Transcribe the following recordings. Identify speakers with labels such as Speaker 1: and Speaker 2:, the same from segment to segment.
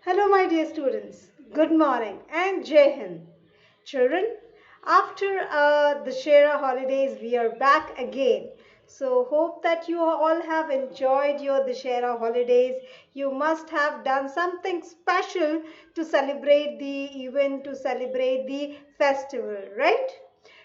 Speaker 1: Hello, my dear students. Good morning and Jai Hind. Children, after the Shera holidays, we are back again. So, hope that you all have enjoyed your Dashera holidays. You must have done something special to celebrate the event, to celebrate the festival, right?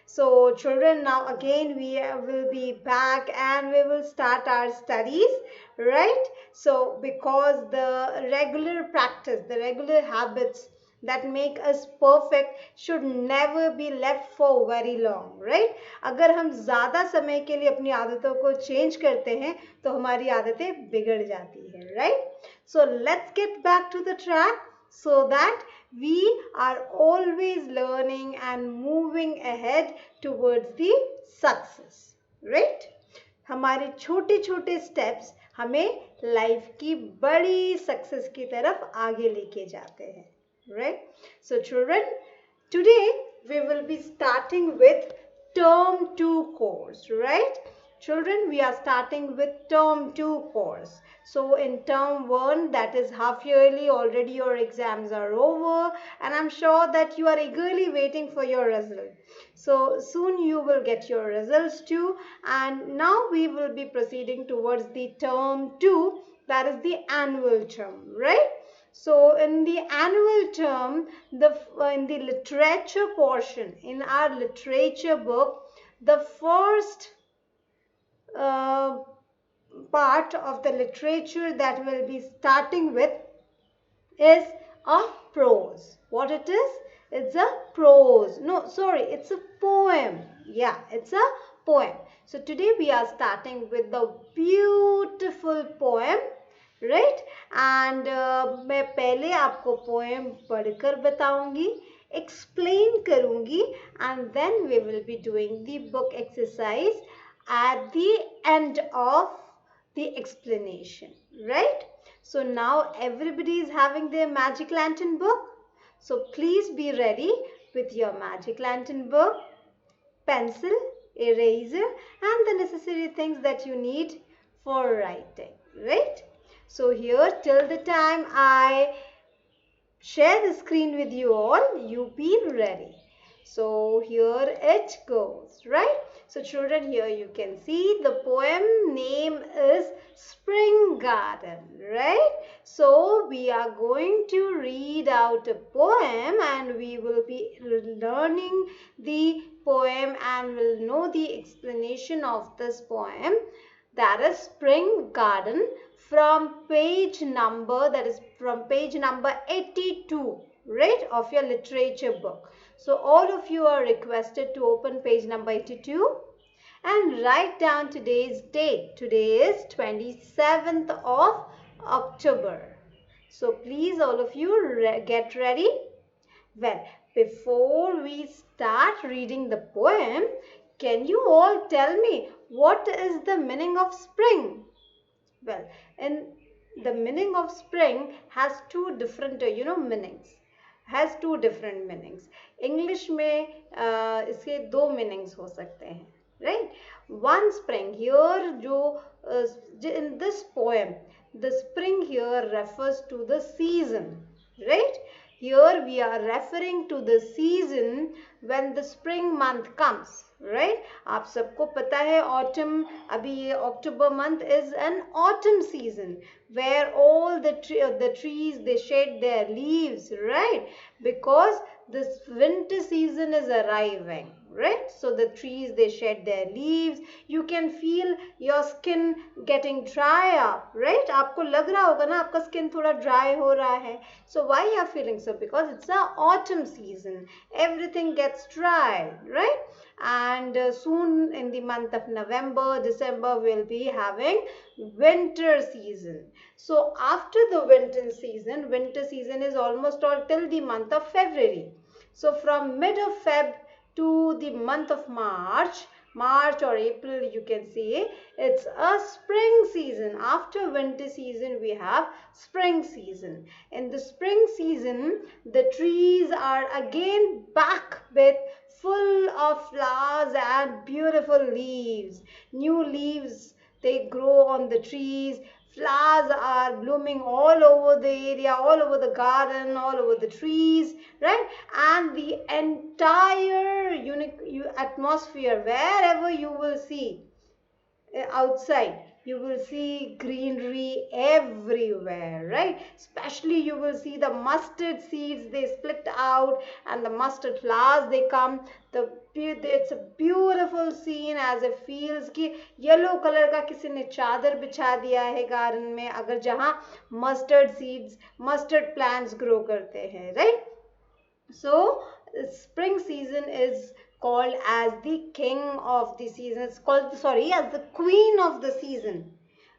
Speaker 1: So, children, now again we will be back and we will start our studies, right? So, because the regular practice, the regular habits that make us perfect should never be left for very long, right? अगर हम ज़्यादा समय के लिए अपनी आदतों को change करते हैं तो हमारी आदतें बिगड़ जाती हैं, right? So, let's get back to the track so that we are always learning and moving ahead towards the success, right? हमारे छोटे छोटे स्टेप्स हमें लाइफ की बड़ी सक्सेस की तरफ आगे लेके जाते हैं, right? So children, today we will be starting with term 2 course, right? Children, we are starting with term 2 course. So in term 1, that is half yearly, already your exams are over and I'm sure that you are eagerly waiting for your result. So soon you will get your results too, and now we will be proceeding towards the term 2, that is the annual term, right? So in the annual term, in the literature portion, in our literature book, the first part of the literature that we'll be starting with is a prose. What it is? It's a prose. No, sorry, it's a poem. Yeah, it's a poem. So today we are starting with the beautiful poem, right? And मैं पहले आपको poem पढ़कर बताऊंगी, explain करूंगी, and then we will be doing the book exercise at the end of the explanation, right? So now everybody is having their magic lantern book. So please be ready with your magic lantern book, pencil, eraser and the necessary things that you need for writing, right? So here till the time I share the screen with you all, you be ready. So here it goes, right? So children, here you can see the poem name is Spring Garden, right? So we are going to read out a poem and we will be learning the poem and will know the explanation of this poem, that is Spring Garden, from page number, that is from page number 82, right, of your literature book. So all of you are requested to open page number 82 and write down today's date. Today is 27th of October. So please all of you get ready. Well, before we start reading the poem, can you all tell me what is the meaning of spring? Well, in the meaning of spring has two different, meanings. Has two different meanings. English में इसके दो meanings हो सकते हैं, right? One, spring. Here जो in this poem, the spring here refers to the season, right? Here we are referring to the season when the spring month comes, right? आप सबको पता है autumn, अभी ये October month is an autumn season where all the trees they shed their leaves, right? Because this winter season is arriving, right? So the trees they shed their leaves. You can feel your skin getting dry up, right? आपको लग रहा होगा ना आपका skin थोड़ा dry हो रहा है. So why you are feeling so? Because it's a autumn season. Everything gets dry, right? And soon in the month of November, December, we'll be having winter season. So after the winter season is almost all till the month of February. So from mid of Feb to the month of March or April, you can say it's a spring season. After winter season, we have spring season. In the spring season, the trees are again back with full of flowers and beautiful leaves. New leaves, they grow on the trees. Flowers are blooming all over the area, all over the garden, all over the trees, right? And the entire unique atmosphere, wherever you will see outside, you will see greenery everywhere, right? Especially you will see the mustard seeds, they split out, and the mustard flowers, they come. It's a beautiful scene, as it feels कि yellow colour का किसी ने चादर बिछा दिया है garden में, अगर जहाँ mustard seeds, mustard plants grow करते हैं, right? So, spring season is called as the king of the season. It's called, sorry, as the queen of the season.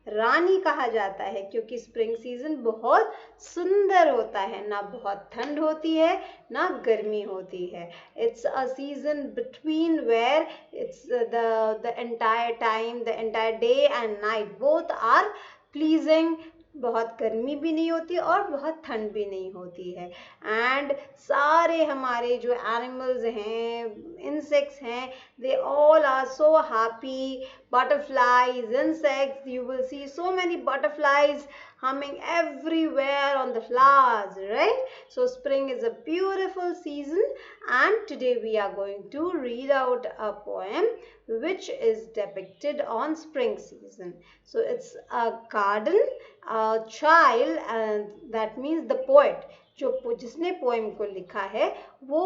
Speaker 1: रानी कहा जाता है क्योंकि स्प्रिंग सीजन बहुत सुंदर होता है, ना बहुत ठंड होती है ना गर्मी होती है. It's a season between where it's the entire time, the entire day and night both are pleasing. बहुत गर्मी भी नहीं होती और बहुत ठंड भी नहीं होती है. एंड सारे हमारे जो एनिमल्स हैं, इंसेक्ट्स हैं, they all are so happy. Butterflies, insects, you will see so many butterflies humming everywhere on the flowers, right? So spring is a beautiful season, and today we are going to read out a poem which is depicted on spring season. So it's a garden, a child, and that means the poet, जो जिसने poem को लिखा है वो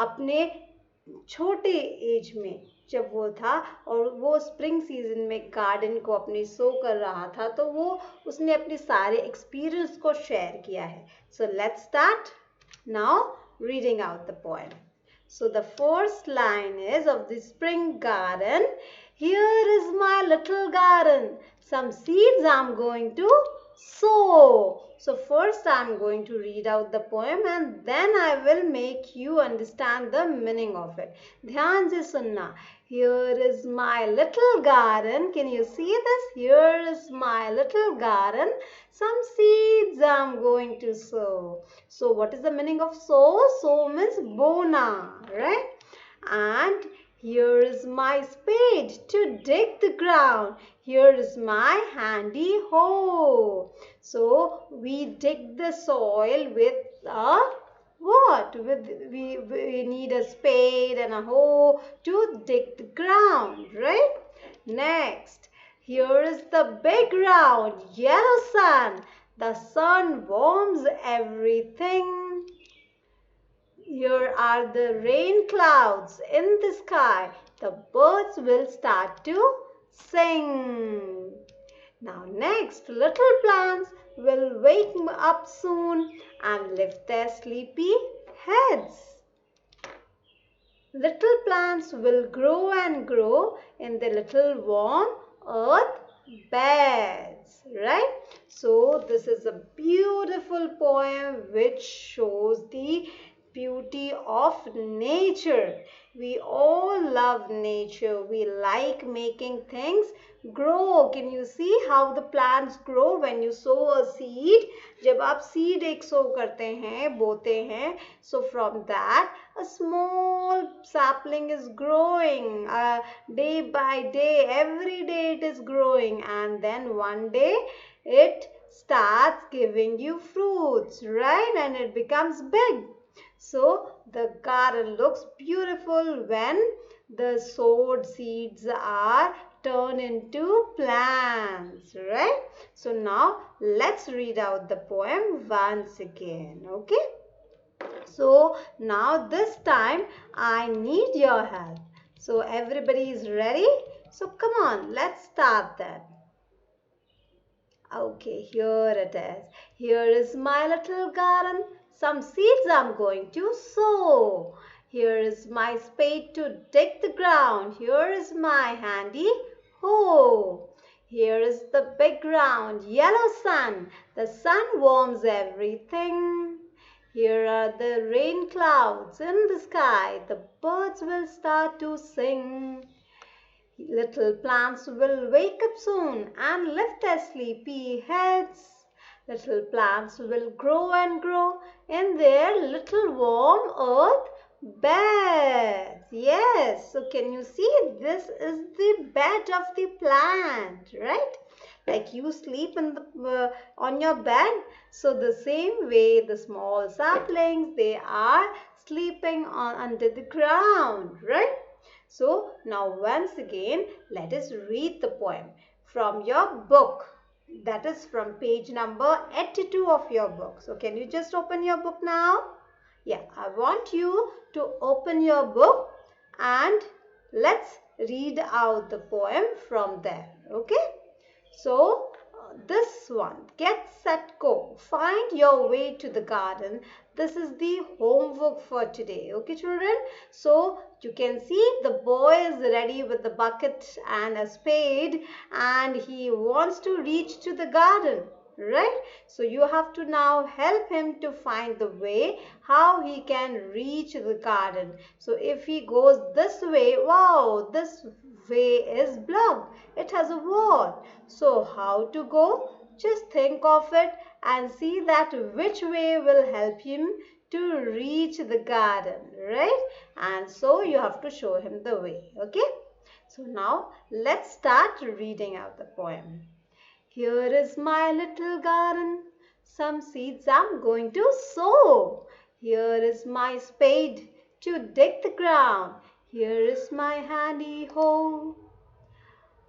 Speaker 1: अपने छोटे as में जब वो था और वो स्प्रिंग सीजन में गार्डन को अपने सो कर रहा था, तो वो उसने अपने सारे एक्सपीरियंस को शेयर किया है. So let's start now reading out the poem. So the first line is of the spring garden. Here is my little garden. Some seeds I'm going to sow. So first I'm going to read out the poem and then I will make you understand the meaning of it. ध्यान से सुनना. Here is my little garden. Can you see this? Here is my little garden. Some seeds I'm going to sow. So what is the meaning of sow? Sow means bona, right? And here is my spade to dig the ground. Here is my handy hoe. So we dig the soil with a what? We need a spade and a hoe to dig the ground, right? Next, here is the big round yellow sun. The sun warms everything. Here are the rain clouds in the sky. The birds will start to sing. Now next, little plants will wake up soon and lift their sleepy heads. Little plants will grow and grow in the little warm earth beds, right? So this is a beautiful poem which shows the beauty of nature. We all love nature. We like making things grow. Can you see how the plants grow when you sow a seed? जब आप seed एक sow करते हैं, बोते हैं, so from that a small sapling is growing day by day. Every day it is growing, and then one day it starts giving you fruits, right? And it becomes big. So the garden looks beautiful when the sowed seeds are turned into plants, right? So now let's read out the poem once again, okay? So now this time I need your help. So everybody is ready? So come on, let's start then. Okay, here it is. Here is my little garden. Some seeds I'm going to sow. Here is my spade to dig the ground. Here is my handy hoe. Here is the big round yellow sun. The sun warms everything. Here are the rain clouds in the sky. The birds will start to sing. Little plants will wake up soon and lift their sleepy heads. Little plants will grow and grow in their little warm earth beds. Yes, so can you see this is the bed of the plant, right? like you sleep in the on your bed. So the same way the small saplings, they are sleeping on under the ground, right? So now once again let us read the poem from your book. That is from page number 82 of your book. So can you just open your book now? Yeah, I want you to open your book and let's read out the poem from there. Okay? So, this one, get set, go. Find your way to the garden. This is the homework for today. Okay, children? So, you can see the boy is ready with the bucket and a spade and he wants to reach to the garden. Right? So, you have to now help him to find the way how he can reach the garden. So, if he goes this way, wow, this way is blocked. It has a wall. So how to go? Just think of it and see that which way will help him to reach the garden, right? And so you have to show him the way, okay? So now let's start reading out the poem. Here is my little garden. Some seeds I'm going to sow. Here is my spade to dig the ground. Here is my handy hoe.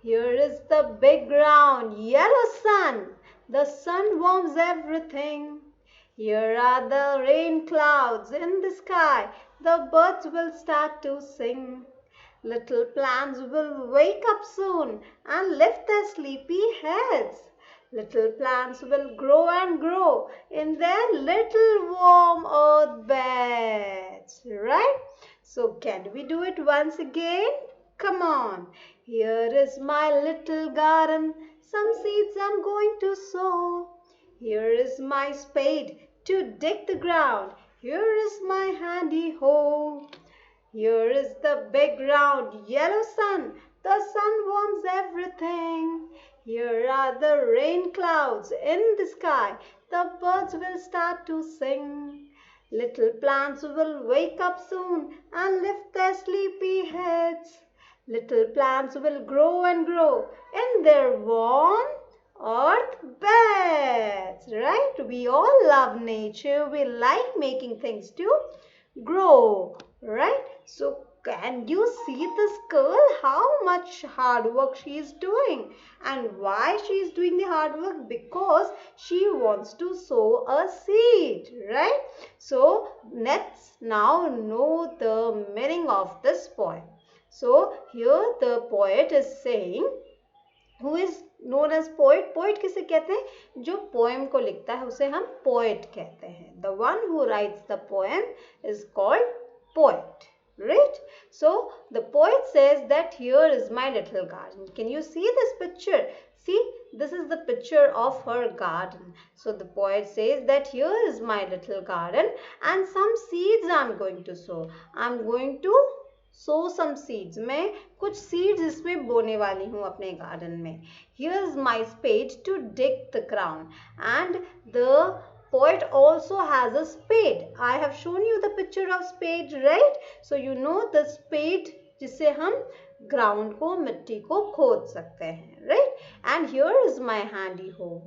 Speaker 1: Here is the big round yellow sun. The sun warms everything. Here are the rain clouds in the sky. The birds will start to sing. Little plants will wake up soon and lift their sleepy heads. Little plants will grow and grow in their little warm earth beds. Right? So can we do it once again? Come on. Here is my little garden. Some seeds I'm going to sow. Here is my spade to dig the ground. Here is my handy hoe. Here is the big round yellow sun. The sun warms everything. Here are the rain clouds in the sky. The birds will start to sing. Little plants will wake up soon and lift their sleepy heads. Little plants will grow and grow in their warm earth beds. Right? We all love nature. We like making things to grow. Right? So can you see this girl? How much hard work she is doing. And why she is doing the hard work? Because she wants to sow a seed. Right? So let's now know the meaning of this poem. So here the poet is saying, who is known as poet? Poet किसे कहते हैं? जो poem को लिखता है उसे हम poet कहते हैं. The one who writes the poem is called poet. Right? So the poet says that here is my little garden. Can you see this picture? See, this is the picture of her garden. So the poet says that here is my little garden and some seeds I'm going to sow. I'm going to sow some seeds. मैं कुछ seeds इसमें बोने वाली हूँ अपने garden में. Here is my spade to dig the ground. And the poet also has a spade. I have shown you the picture of spade, right? So you know the spade जिससे हम ground को, मिट्टी को खोद सकते हैं, right? And here is my handy hoe.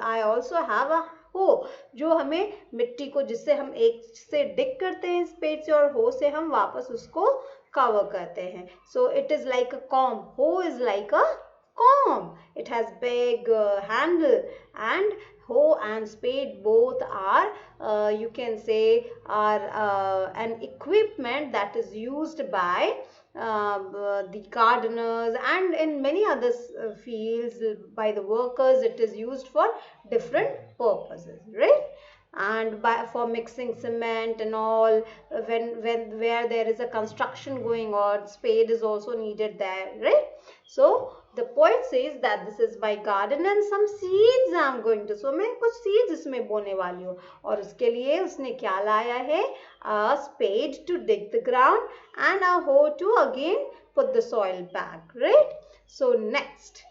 Speaker 1: I also have a hoe जो हमें मिट्टी को, जिससे हम एक से dig करते हैं spade से, और hoe से हम वापस उसको cover करते हैं. So it is like a comb. Hoe is like a comb. It has big handle, and hoe and spade both are you can say are an equipment that is used by the gardeners and in many other fields by the workers. It is used for different purposes, right? And for mixing cement and all, where there is a construction going on, spade is also needed there, right? So the poet says that this is my garden and some seeds I am going to sow. मैं कुछ seeds इसमें बोने वाली हूँ, और उसके लिए उसने क्या लाया है? A spade to dig the ground and a hoe to again put the soil back, right? So next,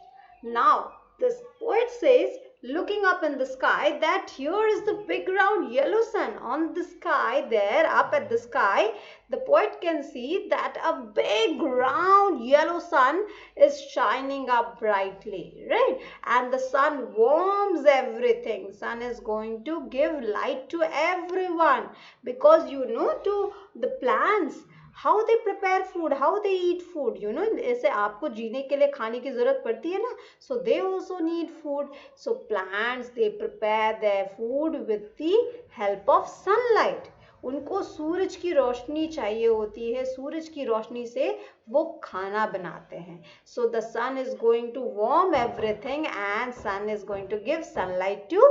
Speaker 1: now this poet says, looking up in the sky, that here is the big round yellow sun. On the sky there, up at the sky, the poet can see that a big round yellow sun is shining up brightly, right? And the sun warms everything. Sun is going to give light to everyone, because to the plants, how they prepare food, how they eat food, ऐसे आपको जीने के लिए खाने की जरूरत पड़ती है ना, so they also need food. So plants, they prepare their food with the help of sunlight. उनको सूरज की रोशनी चाहिए होती है, सूरज की रोशनी से वो खाना बनाते हैं. So the sun is going to warm everything and sun is going to give sunlight to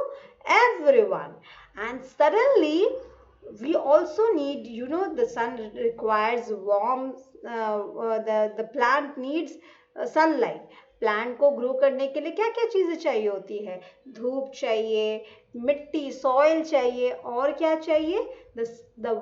Speaker 1: everyone. And suddenly we also need, the sun requires warmth, the plant needs sunlight. Plant को grow करने के लिए क्या क्या चीजें चाहिए होती है? धूप चाहिए, मिट्टी, सॉइल चाहिए, और क्या चाहिए? The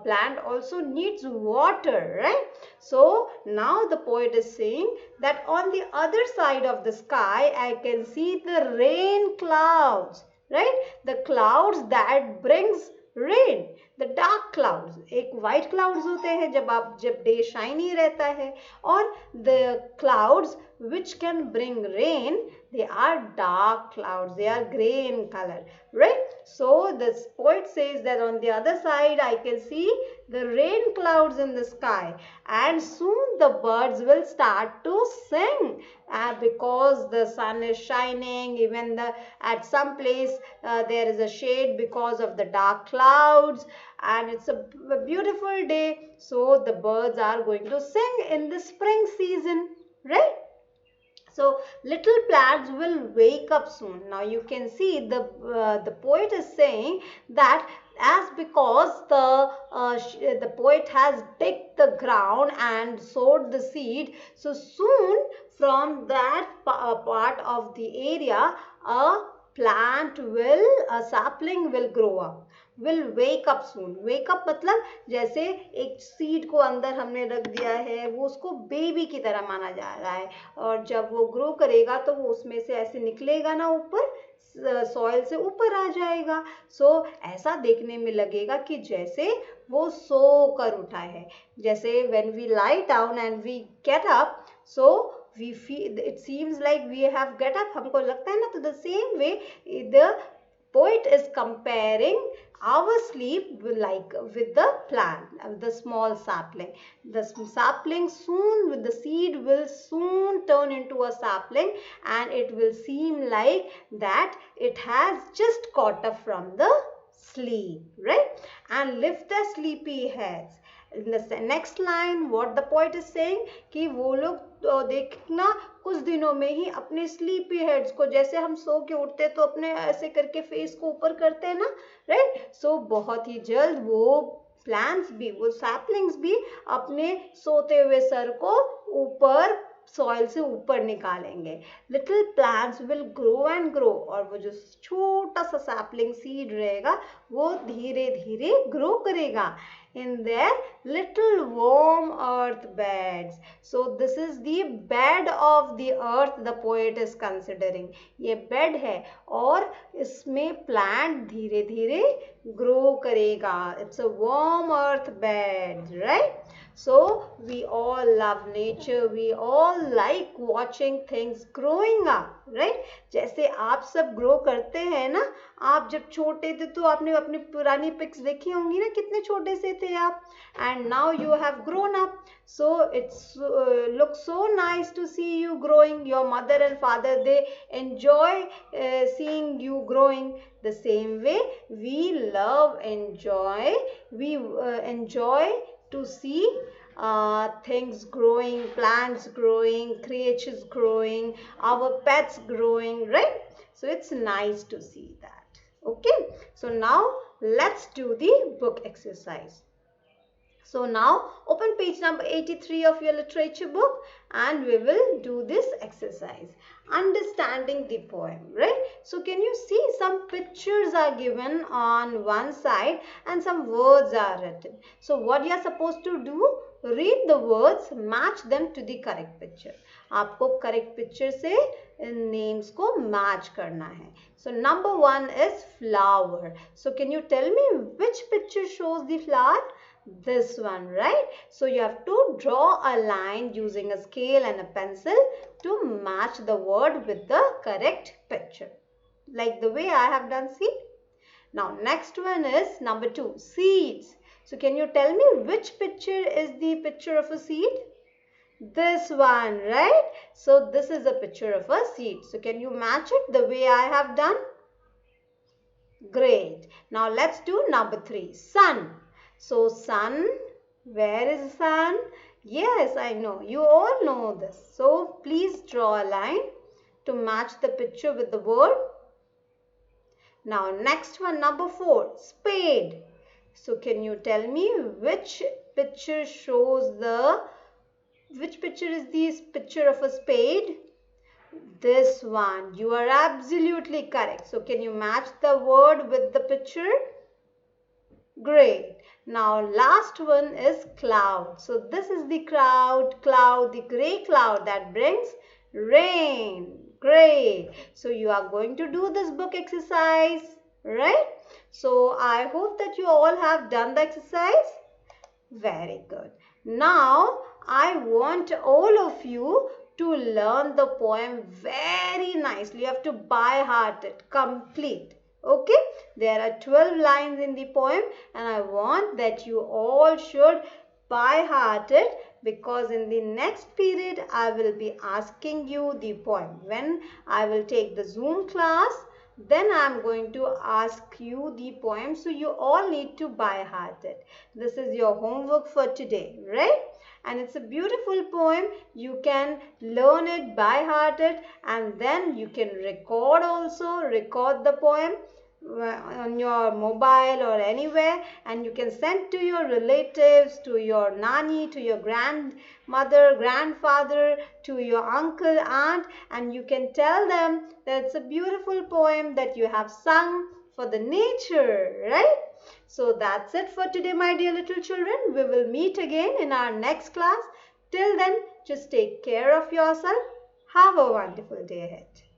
Speaker 1: plant also needs water, right? So now the poet is saying that on the other side of the sky I can see the rain clouds, right? The clouds that brings rain, the dark clouds. एक white clouds होते हैं जब day shiny रहता है, और the clouds which can bring rain, they are dark clouds, they are gray in color, right? So this poet says that on the other side I can see the rain clouds in the sky, and soon the birds will start to sing, because the sun is shining. Even at some place there is a shade because of the dark clouds, and it's a beautiful day, so the birds are going to sing in the spring season, right? So little plants will wake up soon. Now you can see the poet is saying that because the poet has digged the ground and sowed the seed, so soon from that part of the area a sapling will grow up, will wake up soon. Wake up मतलब जैसे एक seed को अंदर हमने रख दिया है, वो उसको बेबी की तरह माना जा रहा है, और जब वो ग्रो करेगा तो वो उसमें से ऐसे निकलेगा ना, ऊपर सॉइल से ऊपर आ जाएगा. सो ऐसा देखने में लगेगा कि जैसे वो सो कर उठा है. जैसे when we lie down and we get up, so we feel, it seems like we have get up, हमको लगता है ना. तो the same way the poet is comparing our sleep like with the plant, the small sapling. The sapling soon, with the seed will soon turn into a sapling, and it will seem like that it has just caught up from the sleep, right? And lift their sleepy heads. In the next line what the poet is saying कि वो लोग देखना कुछ दिनों में ही अपने sleepy heads को, जैसे हम सो के उठते तो अपने ऐसे करके फेस को ऊपर करते हैं ना, राइट? सो बहुत ही जल्द वो प्लांट्स भी, वो सैपलिंग्स भी अपने सोते हुए सर को ऊपर सॉइल से ऊपर निकालेंगे. Little plants will grow and grow, और वो जो छोटा सा सैपलिंग सीड रहेगा वो धीरे धीरे ग्रो करेगा in their little warm earth beds. So this is the bed of the earth the poet is considering. ये bed है और इसमें plant धीरे धीरे grow करेगा. It's a warm earth bed, right? So we all love nature. We all like watching things growing up, right? जैसे आप सब grow करते हैं ना, आप जब छोटे थे तो आपने अपनी पुरानी पिक्स देखी होंगी ना, कितने छोटे से थे आप, and now you have grown up. So it's looks so nice to see you growing. Your mother and father, they enjoy seeing you growing. The same way we enjoy to see things growing, plants growing, creatures growing, our pets growing, right? So it's nice to see that. Okay, so now let's do the book exercise. So now open page number 83 of your literature book and we will do this exercise. Understanding the poem, right? So can you see some pictures are given on one side and some words are written. So what you are supposed to do? Read the words, match them to the correct picture. आपको correct picture से names को match करना है. So number one is flower. So can you tell me which picture shows the flower? This one, right? So you have to draw a line using a scale and a pencil to match the word with the correct picture. Like the way I have done, see? Now next one is number 2, seeds. So can you tell me which picture is the picture of a seed? This one, right? So this is a picture of a seed. So can you match it the way I have done? Great. Now let's do number 3, sun. So sun, where is sun? Yes, I know. You all know this. So please draw a line to match the picture with the word. Now next one, number 4, spade. So can you tell me which picture shows which picture is this picture of a spade? This one. You are absolutely correct. So can you match the word with the picture? Great. Now last one is cloud. So this is the cloud, the gray cloud that brings rain. Great. So you are going to do this book exercise, right? So I hope that you all have done the exercise. Very good. Now I want all of you to learn the poem very nicely. You have to by heart it, complete. Okay, there are 12 lines in the poem and I want that you all should by heart it, because in the next period I will be asking you the poem. When I will take the Zoom class, then I am going to ask you the poem. So you all need to by heart it. This is your homework for today, right? And it's a beautiful poem. You can learn it by heart it, and then you can record the poem on your mobile or anywhere, and you can send to your relatives, to your nanny, to your grandmother, grandfather, to your uncle, aunt, and you can tell them that it's a beautiful poem that you have sung for the nature, right? So that's it for today, my dear little children. We will meet again in our next class. Till then, just take care of yourself. Have a wonderful day ahead.